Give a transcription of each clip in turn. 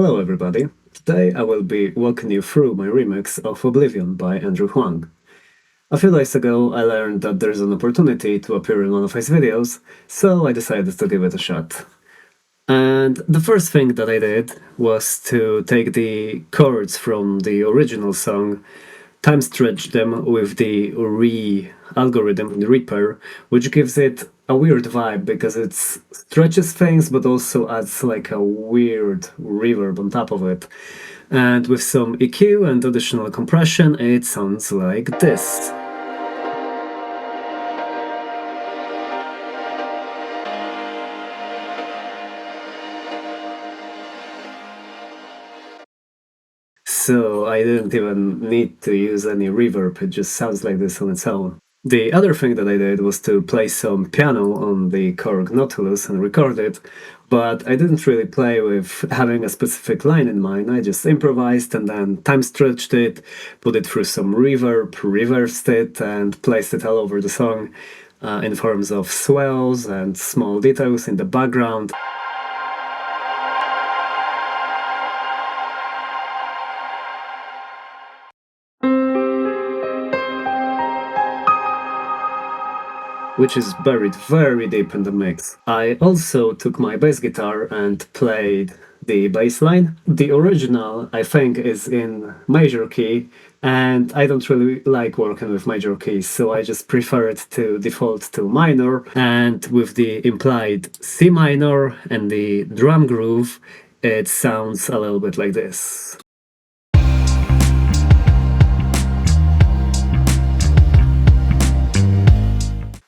Hello everybody, today I will be walking you through my remix of Oblivion by Andrew Huang. A few days ago I learned that there's an opportunity to appear in one of his videos, so I decided to give it a shot. And the first thing that I did was to take the chords from the original song, time stretch them with the algorithm in Reaper, which gives it a weird vibe because it stretches things but also adds like a weird reverb on top of it. And with some EQ and additional compression, it sounds like this. So I didn't even need to use any reverb, it just sounds like this on its own. The other thing that I did was to play some piano on the Korg Nautilus and record it, but I didn't really play with having a specific line in mind. I just improvised and then time stretched it, put it through some reverb, reversed it, and placed it all over the song in forms of swells and small details in the background. Which is buried very deep in the mix. I also took my bass guitar and played the bass line. The original, I think, is in major key, and I don't really like working with major keys, so I just prefer it to default to minor, and with the implied C minor and the drum groove, it sounds a little bit like this.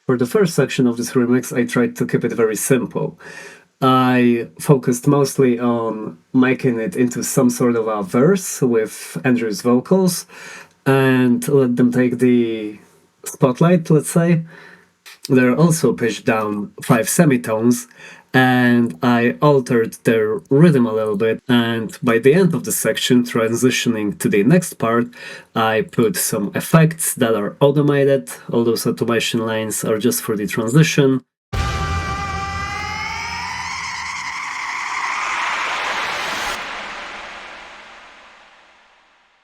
For the first section of this remix, I tried to keep it very simple. I focused mostly on making it into some sort of a verse with Andrew's vocals and let them take the spotlight, let's say. They're also pitched down 5 semitones, and I altered their rhythm a little bit, and by the end of the section, transitioning to the next part, I put some effects that are automated. All those automation lines are just for the transition.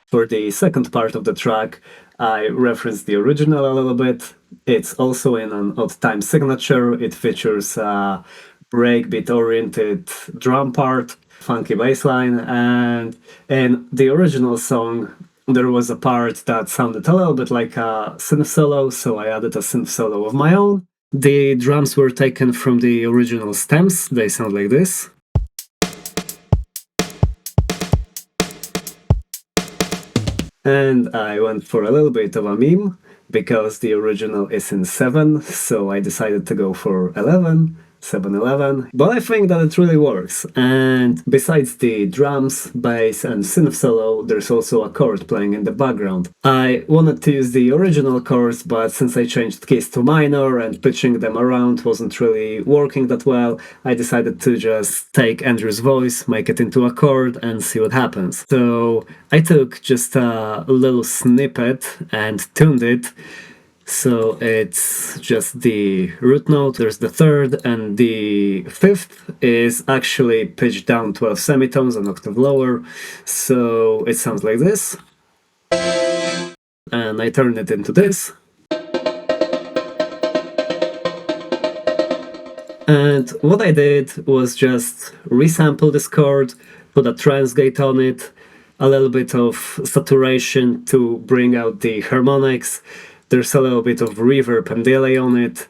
For the second part of the track, I referenced the original a little bit. It's also in an odd time signature. It features a breakbeat-oriented drum part, funky bass line, and in the original song, there was a part that sounded a little bit like a synth solo, so I added a synth solo of my own. The drums were taken from the original stems. They sound like this. And I went for a little bit of a meme, because the original is in 7, so I decided to go for 11, 7-11, but I think that it really works. And besides the drums, bass and synth solo, there's also a chord playing in the background. I wanted to use the original chords, but since I changed keys to minor and pitching them around wasn't really working that well, I decided to just take Andrew's voice, make it into a chord and see what happens. So I took just a little snippet and tuned it. So it's just the root note, there's the third, and the fifth is actually pitched down 12 semitones, an octave lower, so it sounds like this. And I turn it into this. And what I did was just resample this chord, put a trance gate on it, a little bit of saturation to bring out the harmonics. There's a little bit of reverb and delay on it.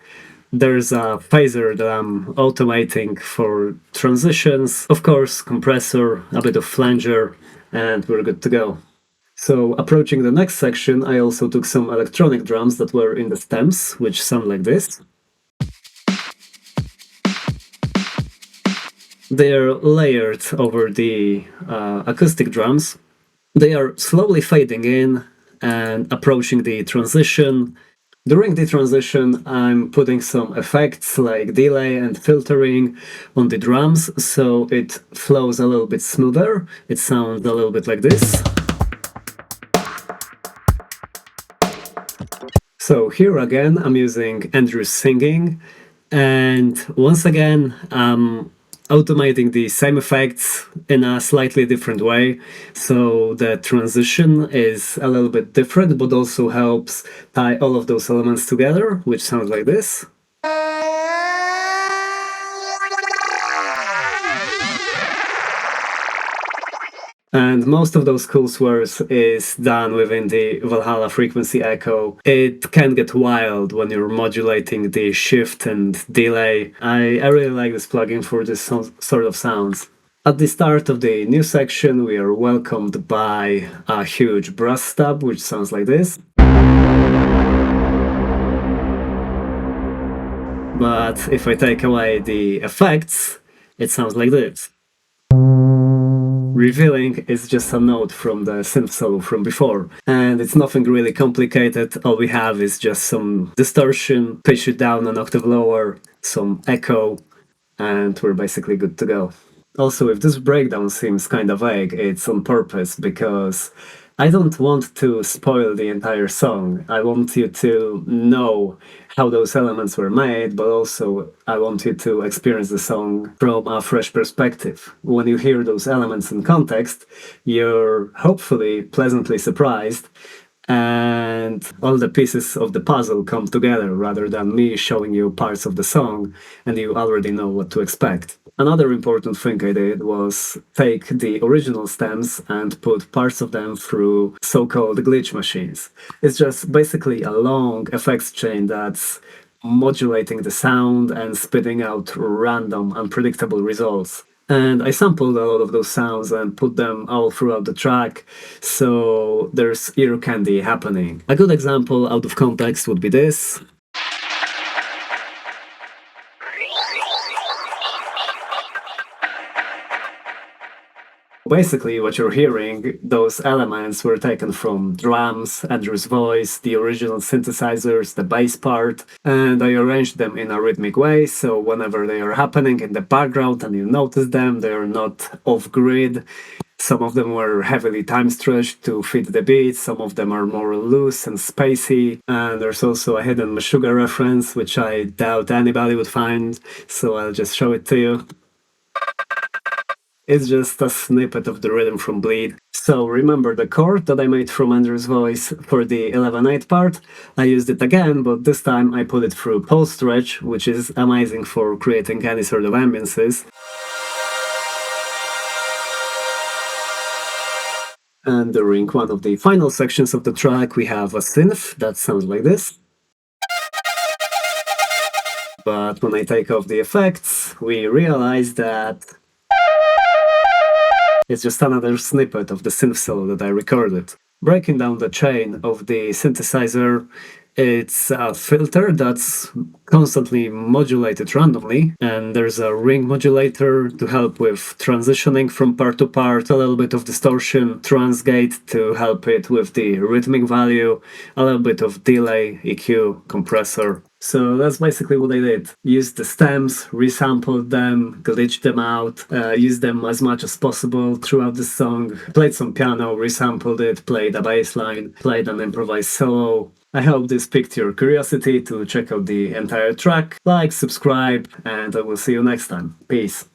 There's a phaser that I'm automating for transitions. Of course, compressor, a bit of flanger, and we're good to go. So approaching the next section, I also took some electronic drums that were in the stems, which sound like this. They're layered over the acoustic drums. They are slowly fading in and approaching the transition. During the transition, I'm putting some effects like delay and filtering on the drums, so it flows a little bit smoother. It sounds a little bit like this. So here again, I'm using Andrew's singing, and once again, I'm automating the same effects in a slightly different way. So the transition is a little bit different, but also helps tie all of those elements together, which sounds like this. And most of those cool swears is done within the Valhalla frequency echo. It can get wild when you're modulating the shift and delay. I really like this plugin for this sort of sounds. At the start of the new section, we are welcomed by a huge brass stab, which sounds like this. But if I take away the effects, it sounds like this. Revealing is just a note from the synth solo from before, and it's nothing really complicated. All we have is just some distortion, pitch it down an octave lower, some echo, and we're basically good to go. Also, if this breakdown seems kind of vague, it's on purpose because I don't want to spoil the entire song. I want you to know how those elements were made, but also I want you to experience the song from a fresh perspective. When you hear those elements in context, you're hopefully pleasantly surprised, and all the pieces of the puzzle come together rather than me showing you parts of the song and you already know what to expect. Another important thing I did was take the original stems and put parts of them through so-called glitch machines. It's just basically a long effects chain that's modulating the sound and spitting out random, unpredictable results. And I sampled a lot of those sounds and put them all throughout the track, so there's ear candy happening. A good example out of context would be this. Basically, what you're hearing, those elements were taken from drums, Andrew's voice, the original synthesizers, the bass part, and I arranged them in a rhythmic way, so whenever they are happening in the background and you notice them, they are not off-grid. Some of them were heavily time-stretched to fit the beat, some of them are more loose and spacey, and there's also a hidden Meshuggah reference, which I doubt anybody would find, so I'll just show it to you. It's just a snippet of the rhythm from Bleed. So remember the chord that I made from Andrew's voice for the 11/8 part? I used it again, but this time I put it through pulse stretch, which is amazing for creating any sort of ambiances. And during one of the final sections of the track, we have a synth that sounds like this. But when I take off the effects, we realize that it's just another snippet of the synth solo that I recorded. Breaking down the chain of the synthesizer, it's a filter that's constantly modulated randomly, and there's a ring modulator to help with transitioning from part to part, a little bit of distortion, transgate to help it with the rhythmic value, a little bit of delay, EQ, compressor. So that's basically what I did. Used the stems, resampled them, glitched them out, used them as much as possible throughout the song, played some piano, resampled it, played a bass line, played an improvised solo. I hope this piqued your curiosity to check out the entire track. Like, subscribe, and I will see you next time. Peace.